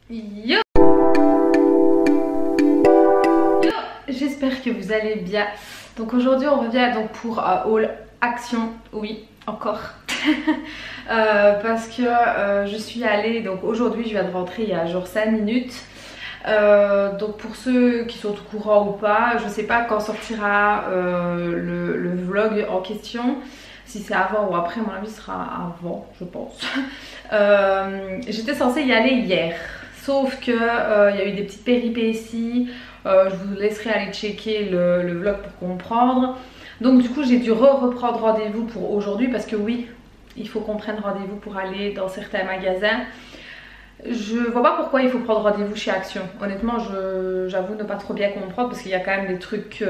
Yo! Yo! J'espère que vous allez bien. Donc aujourd'hui on revient donc pour haul action, oui encore. Parce que je suis allée, donc aujourd'hui je viens de rentrer il y a genre 5 minutes. Donc pour ceux qui sont au courant ou pas, je sais pas quand sortira le vlog en question. Si c'est avant ou après, à mon avis ce sera avant je pense. J'étais censée y aller hier. Sauf que il y a eu des petites péripéties. Je vous laisserai aller checker le vlog pour comprendre. Donc du coup j'ai dû reprendre rendez-vous pour aujourd'hui. Parce que oui, il faut qu'on prenne rendez-vous pour aller dans certains magasins. Je vois pas pourquoi il faut prendre rendez-vous chez Action. Honnêtement j'avoue ne pas trop bien comprendre. Parce qu'il y a quand même des trucs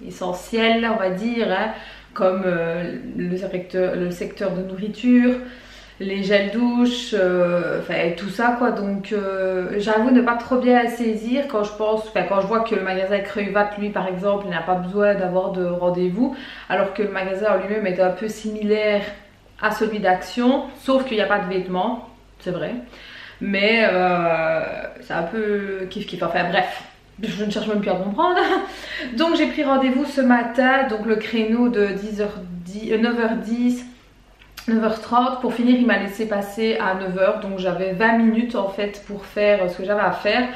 essentiels on va dire, hein, comme le secteur de nourriture, les gels douche, enfin tout ça quoi. Donc j'avoue ne pas trop bien saisir quand je pense, enfin quand je vois que le magasin Creuvat lui par exemple il n'a pas besoin d'avoir de rendez-vous, alors que le magasin en lui-même est un peu similaire à celui d'Action, sauf qu'il n'y a pas de vêtements, c'est vrai, mais c'est un peu kiff kiff, enfin bref. Je ne cherche même plus à comprendre. Donc j'ai pris rendez-vous ce matin, donc le créneau de 9h10, 9h30. Pour finir il m'a laissé passer à 9h, donc j'avais 20 minutes en fait pour faire ce que j'avais à faire.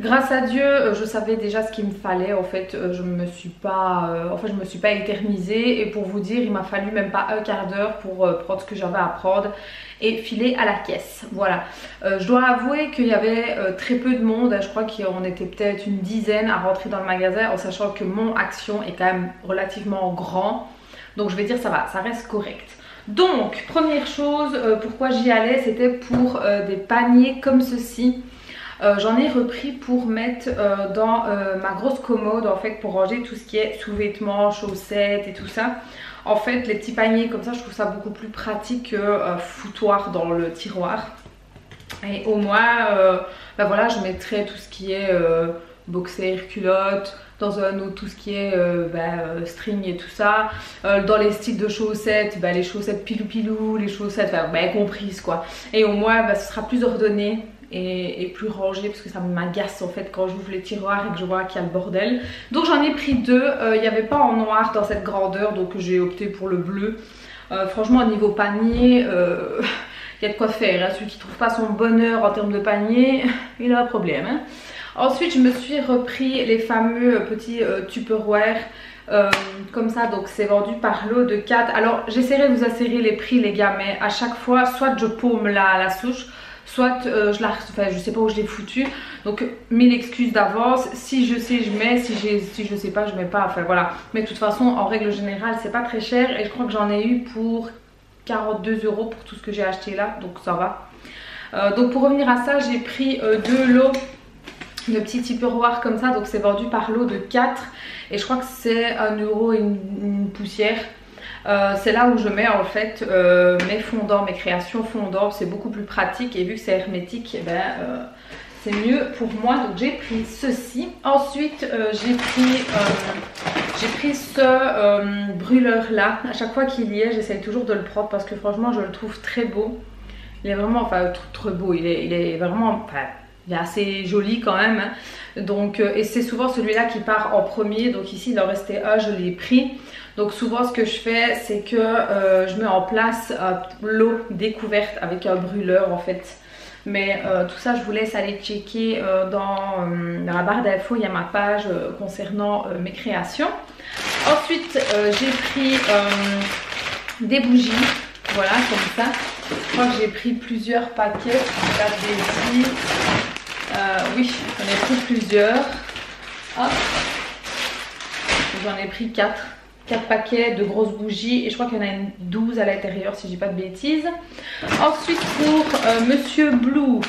Grâce à Dieu je savais déjà ce qu'il me fallait en fait. Je me suis pas éternisée, et pour vous dire il m'a fallu même pas un quart d'heure pour prendre ce que j'avais à prendre et filer à la caisse. Voilà. Je dois avouer qu'il y avait très peu de monde. Je crois qu'on était peut-être une dizaine à rentrer dans le magasin, en sachant que mon Action est quand même relativement grand. Donc je vais dire ça va, ça reste correct. Donc première chose, pourquoi j'y allais, c'était pour des paniers comme ceci. J'en ai repris pour mettre dans ma grosse commode en fait, pour ranger tout ce qui est sous-vêtements, chaussettes et tout ça. En fait les petits paniers comme ça je trouve ça beaucoup plus pratique que foutoir dans le tiroir. Et au moins ben voilà, je mettrai tout ce qui est boxer, culotte, dans un autre tout ce qui est string et tout ça. Dans les styles de chaussettes, les chaussettes pilou pilou, les chaussettes comprises quoi. Et au moins ce sera plus ordonné et plus rangé, parce que ça m'agace en fait quand j'ouvre les tiroirs et que je vois qu'il y a le bordel. Donc j'en ai pris deux. Il n'y avait pas en noir dans cette grandeur, donc j'ai opté pour le bleu. Franchement au niveau panier il y a de quoi faire, hein. Celui qui trouve pas son bonheur en termes de panier il a un problème, hein. Ensuite je me suis repris les fameux petits Tupperware comme ça, donc c'est vendu par lot de 4. Alors j'essaierai de vous insérer les prix les gars, mais à chaque fois soit je paume la souche, soit je sais pas où je l'ai foutu. Donc 1000 excuses d'avance. Si je sais je mets, si je sais pas je mets pas, enfin voilà. Mais de toute façon en règle générale c'est pas très cher, et je crois que j'en ai eu pour 42 € pour tout ce que j'ai acheté là, donc ça va. Donc pour revenir à ça, j'ai pris deux lots de petits Tupperware comme ça, donc c'est vendu par lot de 4 et je crois que c'est 1 € et une poussière. C'est là où je mets en fait mes fondants, mes créations fondants. C'est beaucoup plus pratique, et vu que c'est hermétique, c'est mieux pour moi. Donc j'ai pris ceci. Ensuite j'ai pris ce brûleur là. À chaque fois qu'il y est, j'essaye toujours de le prendre parce que franchement je le trouve très beau. Il est vraiment, enfin très beau, il est vraiment, enfin, il est assez joli quand même, hein. Donc et c'est souvent celui-là qui part en premier. Donc ici il en restait un, je l'ai pris. Donc souvent ce que je fais c'est que je mets en place l'eau découverte avec un brûleur en fait. Mais tout ça je vous laisse aller checker dans la barre d'infos, il y a ma page concernant mes créations. Ensuite j'ai pris des bougies, voilà comme ça. Je crois que j'ai pris plusieurs paquets, oui j'en ai pris plusieurs. Hop. J'en ai pris 4 paquets de grosses bougies, et je crois qu'il y en a une 12 à l'intérieur si je dis pas de bêtises. Ensuite pour Monsieur Blue,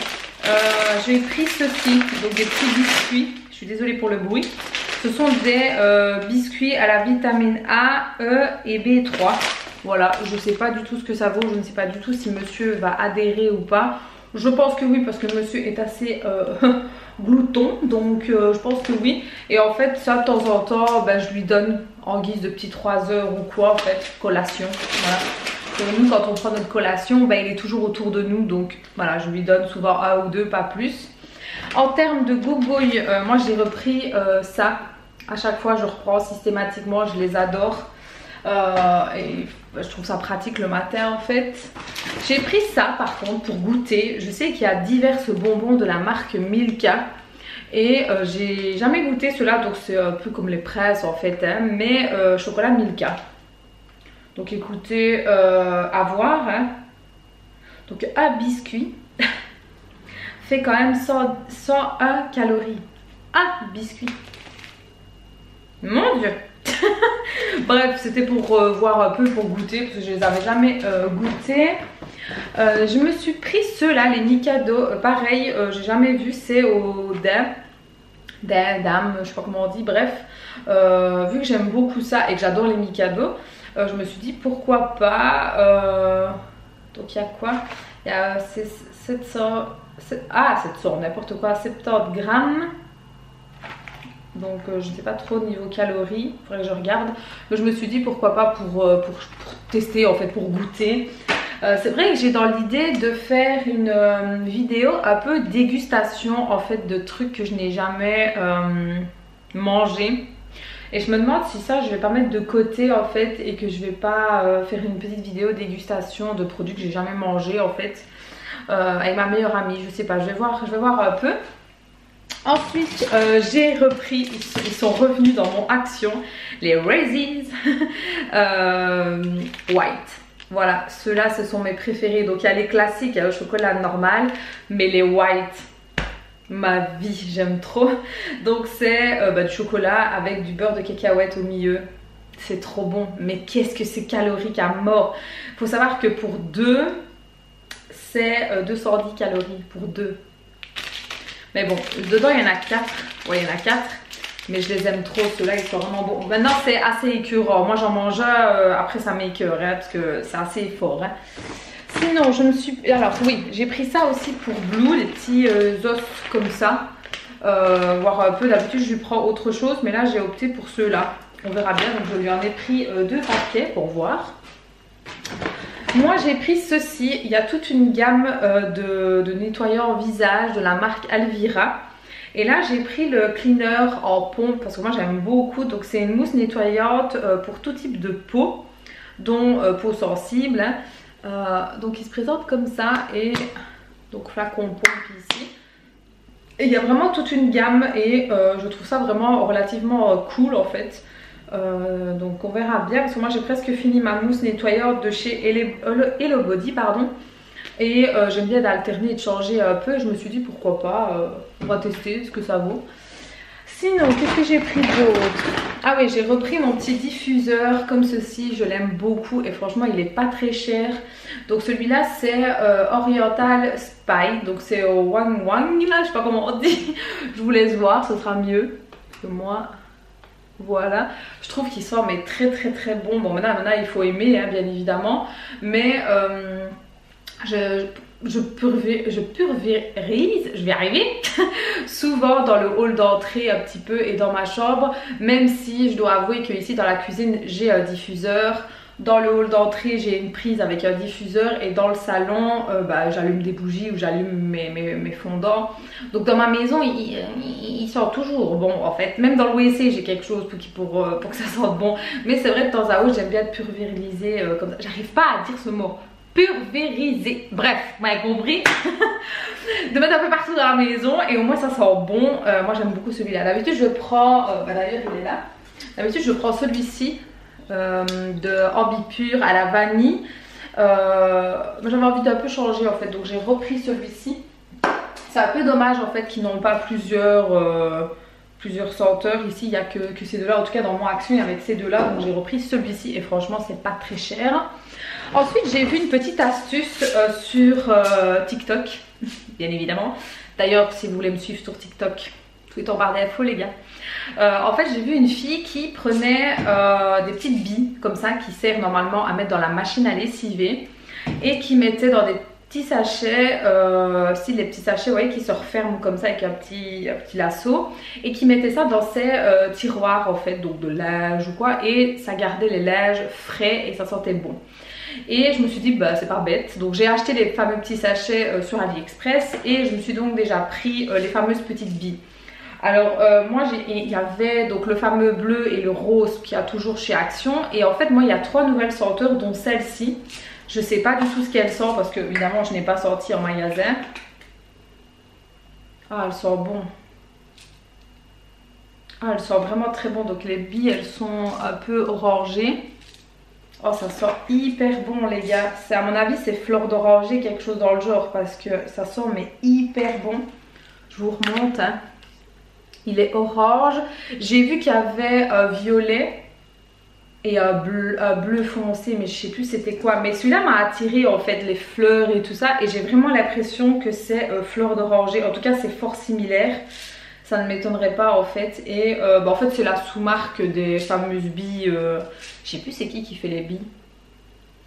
j'ai pris ceci, donc des petits biscuits. Je suis désolée pour le bruit. Ce sont des biscuits à la vitamine A, E et B3. Voilà, je sais pas du tout ce que ça vaut, je ne sais pas du tout si monsieur va adhérer ou pas. Je pense que oui, parce que monsieur est assez glouton, donc je pense que oui. Et en fait ça de temps en temps je lui donne en guise de petits 3 heures ou quoi en fait, collation, voilà. que nous quand on prend notre collation, ben, il est toujours autour de nous, donc voilà, je lui donne souvent un ou deux, pas plus. En termes de gougouille, moi j'ai repris ça. À chaque fois je reprends systématiquement, je les adore. Et je trouve ça pratique le matin en fait. J'ai pris ça par contre pour goûter. Je sais qu'il y a divers bonbons de la marque Milka. Et j'ai jamais goûté cela, donc c'est un peu comme les presses en fait, hein, mais chocolat Milka. Donc écoutez, à voir. Hein. Donc un biscuit fait quand même 101 calories. Un biscuit. Mon Dieu. Bref, c'était pour voir un peu, pour goûter, parce que je les avais jamais goûtés. Je me suis pris ceux-là, les Mikado. Pareil, j'ai jamais vu, c'est au Dame, je sais pas comment on dit, bref. Vu que j'aime beaucoup ça et que j'adore les Mikado, je me suis dit pourquoi pas. Donc il y a quoi? Il y a 700, n'importe quoi, 70 grammes. Donc je ne sais pas trop niveau calories, il faudrait que je regarde. Mais je me suis dit pourquoi pas pour tester en fait, pour goûter. C'est vrai que j'ai dans l'idée de faire une vidéo un peu dégustation en fait de trucs que je n'ai jamais mangé. Et je me demande si ça je vais pas mettre de côté en fait et que je vais pas faire une petite vidéo dégustation de produits que j'ai jamais mangé en fait avec ma meilleure amie. Je sais pas, je vais voir un peu. Ensuite, j'ai repris, ils sont revenus dans mon action, les Raisins White. Voilà, ceux-là, ce sont mes préférés. Donc, il y a les classiques, il y a le chocolat normal, mais les White, ma vie, j'aime trop. Donc, c'est du chocolat avec du beurre de cacahuète au milieu. C'est trop bon, mais qu'est-ce que c'est calorique à mort. Il faut savoir que pour deux, c'est 210 calories pour deux. Mais bon, dedans il y en a 4. Ouais, il y en a 4. Mais je les aime trop, ceux-là ils sont vraiment bons. Maintenant c'est assez écœurant. Moi j'en mange un, après ça m'écœure hein, parce que c'est assez fort. Hein. Sinon je me suis... Alors oui, j'ai pris ça aussi pour Blue, les petits os comme ça. Voir un peu, d'habitude je lui prends autre chose. Mais là j'ai opté pour ceux-là. On verra bien, donc je lui en ai pris 2 paquets pour voir. Moi j'ai pris ceci, il y a toute une gamme de nettoyants visage de la marque Alvira. Et là j'ai pris le cleaner en pompe parce que moi j'aime beaucoup. Donc c'est une mousse nettoyante pour tout type de peau, dont peau sensible. Donc il se présente comme ça et donc flacon pompe ici. Et il y a vraiment toute une gamme et je trouve ça vraiment relativement cool en fait. Donc on verra bien parce que moi j'ai presque fini ma mousse nettoyante de chez Hello Body pardon. Et j'aime bien d'alterner et de changer un peu. Je me suis dit pourquoi pas, on va tester ce que ça vaut. Sinon qu'est-ce que j'ai pris d'autre? Ah oui, j'ai repris mon petit diffuseur comme ceci, je l'aime beaucoup et franchement il est pas très cher. Donc celui-là c'est Oriental Spy, donc c'est au Wang Wang là, je sais pas comment on dit. Je vous laisse voir, ce sera mieux que moi. Voilà, je trouve qu'il sent mais très bon. Bon maintenant il faut aimer hein, bien évidemment. Mais je pulvérise, je vais arriver souvent dans le hall d'entrée un petit peu et dans ma chambre. Même si je dois avouer que ici dans la cuisine j'ai un diffuseur. Dans le hall d'entrée j'ai une prise avec un diffuseur et dans le salon j'allume des bougies ou j'allume mes fondants. Donc dans ma maison il sort toujours bon en fait. Même dans le WC j'ai quelque chose pour que ça sente bon. Mais c'est vrai de temps à autre j'aime bien pulvériser comme ça. J'arrive pas à dire ce mot. Pulvériser. Bref, vous m'avez compris. De mettre un peu partout dans la maison et au moins ça sent bon. Moi j'aime beaucoup celui-là. D'habitude je prends, d'ailleurs il est là. D'habitude je prends celui-ci. De Ambipure à la vanille. J'avais envie d'un peu changer en fait, donc j'ai repris celui-ci. C'est un peu dommage en fait qu'ils n'ont pas plusieurs senteurs. Ici il n'y a que ces deux-là, en tout cas dans mon action il y avait que ces deux-là, donc j'ai repris celui-ci et franchement c'est pas très cher. Ensuite j'ai vu une petite astuce sur TikTok, bien évidemment. D'ailleurs si vous voulez me suivre sur TikTok, tout est en barre d'infos les gars. En fait j'ai vu une fille qui prenait des petites billes comme ça qui servent normalement à mettre dans la machine à lessiver et qui mettait dans des petits sachets, style les petits sachets vous voyez, qui se referment comme ça avec un petit lasso et qui mettait ça dans ses tiroirs en fait, donc de linge ou quoi, et ça gardait les linges frais et ça sentait bon. Et je me suis dit bah c'est pas bête, donc j'ai acheté les fameux petits sachets sur AliExpress et je me suis donc déjà pris les fameuses petites billes. Alors moi il y avait donc le fameux bleu et le rose qu'il y a toujours chez Action, et en fait moi il y a 3 nouvelles senteurs dont celle-ci. Je sais pas du tout ce qu'elle sent parce que évidemment je n'ai pas sorti en magasin. Ah, elle sent bon. Ah, elle sent vraiment très bon. Donc les billes elles sont un peu orangées. Oh, ça sent hyper bon les gars. C'est à mon avis c'est fleur d'oranger, quelque chose dans le genre, parce que ça sent mais hyper bon. Je vous remonte hein. Il est orange. J'ai vu qu'il y avait violet et un bleu foncé, mais je sais plus c'était quoi. Mais celui-là m'a attiré en fait, les fleurs et tout ça. Et j'ai vraiment l'impression que c'est fleur d'oranger. En tout cas c'est fort similaire. Ça ne m'étonnerait pas en fait. Et en fait c'est la sous-marque des fameuses billes. Je sais plus c'est qui fait les billes.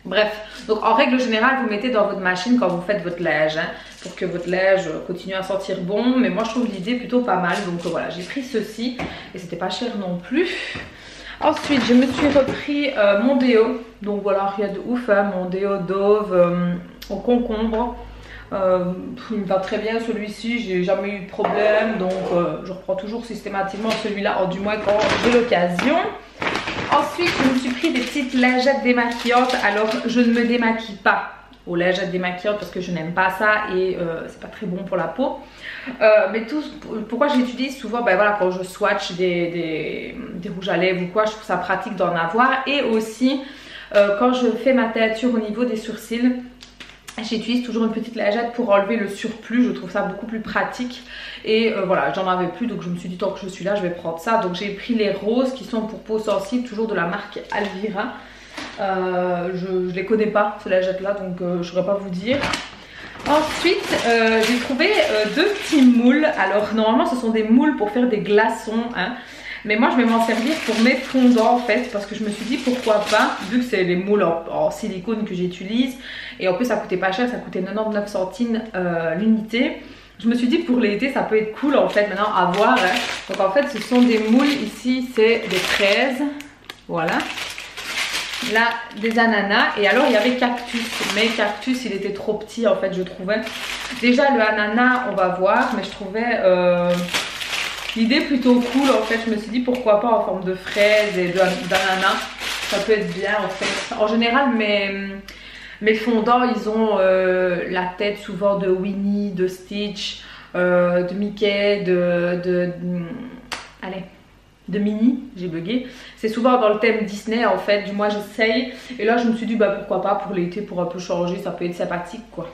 Bref, donc en règle générale vous mettez dans votre machine quand vous faites votre linge hein, pour que votre linge continue à sentir bon. Mais moi je trouve l'idée plutôt pas mal. Donc voilà, j'ai pris ceci et c'était pas cher non plus. Ensuite je me suis repris mon déo. Donc voilà, rien de ouf hein, mon déo Dove au concombre. Il me va très bien celui-ci, j'ai jamais eu de problème. Donc je reprends toujours systématiquement celui-là, du moins quand j'ai l'occasion. Ensuite je me suis pris des petites lingettes démaquillantes. Alors je ne me démaquille pas aux lingettes démaquillantes parce que je n'aime pas ça et c'est pas très bon pour la peau. Mais pourquoi j'utilise souvent, ben voilà, quand je swatch des rouges à lèvres ou quoi, je trouve ça pratique d'en avoir. Et aussi quand je fais ma teinture au niveau des sourcils, j'utilise toujours une petite lingette pour enlever le surplus. Je trouve ça beaucoup plus pratique. Et voilà, j'en avais plus, donc je me suis dit tant que je suis là je vais prendre ça. Donc j'ai pris les roses qui sont pour peau sensible, toujours de la marque Alvira. Je les connais pas ces lingettes là, donc je ne saurais pas vous dire. Ensuite j'ai trouvé 2 petits moules. Alors normalement ce sont des moules pour faire des glaçons hein. Mais moi je vais m'en servir pour mes fondants en fait, parce que je me suis dit pourquoi pas, vu que c'est les moules en silicone que j'utilise. Et en plus ça coûtait pas cher, ça coûtait 99 centimes l'unité. Je me suis dit pour l'été ça peut être cool en fait maintenant à voir hein. Donc en fait ce sont des moules, ici c'est des fraises, voilà. Là des ananas, et alors il y avait cactus, mais cactus il était trop petit en fait je trouvais. Déjà le ananas on va voir, mais je trouvais l'idée plutôt cool en fait. Je me suis dit pourquoi pas en forme de fraise et d'ananas, ça peut être bien en fait. En général mes fondants ils ont la tête souvent de Winnie, de Stitch, de Mickey, allez, de Minnie, j'ai bugué. C'est souvent dans le thème Disney en fait, du moins j'essaye. Et là je me suis dit bah pourquoi pas pour l'été, pour un peu changer, ça peut être sympathique quoi.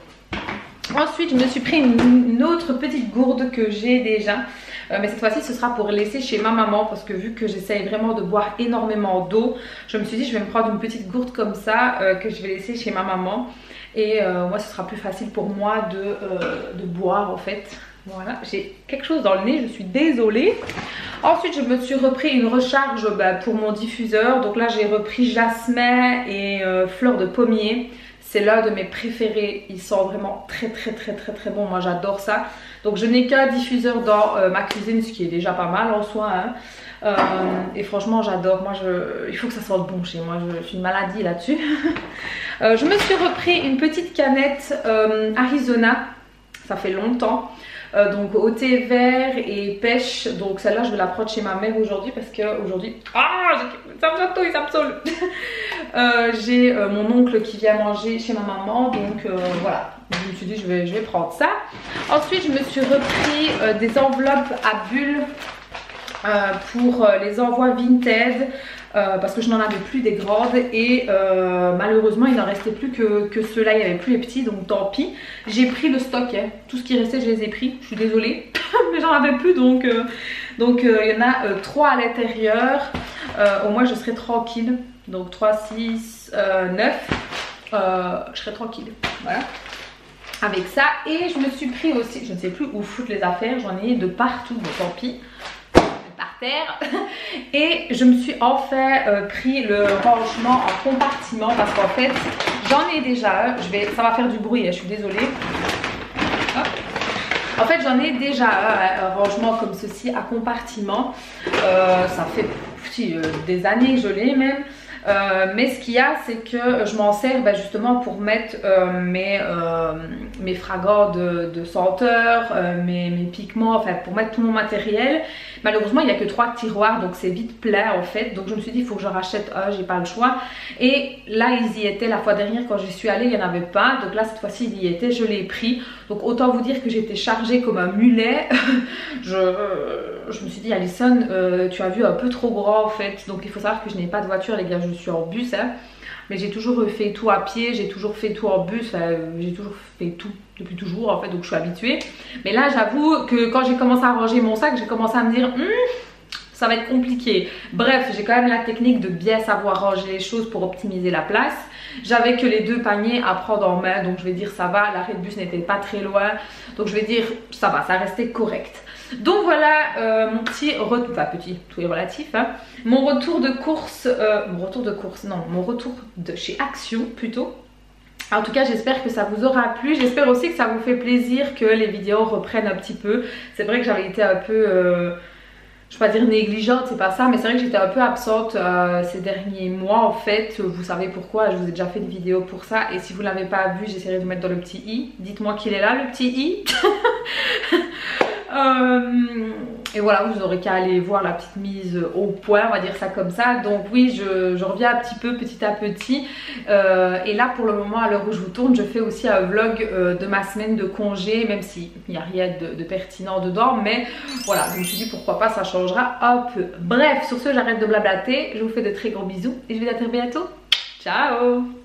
Ensuite je me suis pris une autre petite gourde que j'ai déjà. Mais cette fois-ci ce sera pour laisser chez ma maman, parce que vu que j'essaye vraiment de boire énormément d'eau, je me suis dit je vais me prendre une petite gourde comme ça que je vais laisser chez ma maman. Et moi ce sera plus facile pour moi de boire en fait. Voilà, j'ai quelque chose dans le nez, je suis désolée. Ensuite je me suis repris une recharge pour mon diffuseur. Donc là j'ai repris jasmin et fleur de pommier. C'est l'un de mes préférés, il sent vraiment très bon, moi j'adore ça. Donc je n'ai qu'un diffuseur dans ma cuisine, ce qui est déjà pas mal en soi hein. Et franchement j'adore, moi il faut que ça sente bon chez moi, je suis une maladie là-dessus. Je me suis repris une petite canette Arizona, ça fait longtemps. Donc au thé vert et pêche. Donc celle-là je vais la prendre chez ma mère aujourd'hui, parce que aujourd'hui ça me chatouille, ça me saoule. J'ai mon oncle qui vient manger chez ma maman, donc voilà, je me suis dit je vais prendre ça. Ensuite je me suis repris des enveloppes à bulles pour les envois Vinted. Parce que je n'en avais plus des grandes et malheureusement il n'en restait plus que ceux-là, il n'y avait plus les petits, donc tant pis. J'ai pris le stock hein. Tout ce qui restait je les ai pris, je suis désolée mais j'en avais plus, donc il y en a 3 à l'intérieur. Au moins je serai tranquille, donc 3, 6, 9 je serai tranquille, voilà, avec ça. Et je me suis pris aussi, je ne sais plus où foutre les affaires, j'en ai de partout, donc tant pis, par terre. Et je me suis enfin pris le rangement en compartiment, parce qu'en fait j'en ai déjà un, ça va faire du bruit hein, je suis désolée. Hop. En fait j'en ai déjà un rangement comme ceci à compartiment. Ça fait des années que je l'ai même. Mais ce qu'il y a, c'est que je m'en sers justement pour mettre mes fragors de senteur, mes pigments, enfin pour mettre tout mon matériel. Malheureusement il n'y a que 3 tiroirs, donc c'est vite plein en fait, donc je me suis dit il faut que je rachète un, j'ai pas le choix. Et là ils y étaient la fois dernière quand je suis allée, il n'y en avait pas, donc là cette fois-ci il y était, je l'ai pris. Donc autant vous dire que j'étais chargée comme un mulet. Je me suis dit Alison, tu as vu un peu trop grand en fait, donc il faut savoir que je n'ai pas de voiture les gars, je suis en bus hein. Mais j'ai toujours fait tout à pied, j'ai toujours fait tout en bus, enfin, j'ai toujours fait tout depuis toujours en fait, donc je suis habituée. Mais là j'avoue que quand j'ai commencé à ranger mon sac, j'ai commencé à me dire ça va être compliqué. Bref, j'ai quand même la technique de bien savoir ranger les choses pour optimiser la place. J'avais que les 2 paniers à prendre en main, donc je vais dire ça va, l'arrêt de bus n'était pas très loin, donc je vais dire ça va, ça restait correct. Donc voilà mon petit retour, enfin petit, tout est relatif hein. Mon retour de course, mon retour de chez Action plutôt. En tout cas j'espère que ça vous aura plu, j'espère aussi que ça vous fait plaisir que les vidéos reprennent un petit peu. C'est vrai que j'avais été un peu, je vais pas dire négligente, c'est pas ça, mais c'est vrai que j'étais un peu absente ces derniers mois en fait. Vous savez pourquoi, je vous ai déjà fait des vidéos pour ça, et si vous l'avez pas vu j'essaierai de mettre dans le petit i. Dites-moi qu'il est là le petit i. Et voilà, vous aurez qu'à aller voir la petite mise au point, on va dire ça comme ça. Donc oui, je reviens un petit peu petit à petit. Et là pour le moment, à l'heure où je vous tourne, je fais aussi un vlog de ma semaine de congé, même s'il n'y a rien de pertinent dedans. Mais voilà, je me suis dit pourquoi pas, ça changera un peu. Bref, sur ce, j'arrête de blablater. Je vous fais de très gros bisous et je vous dis à très bientôt. Ciao!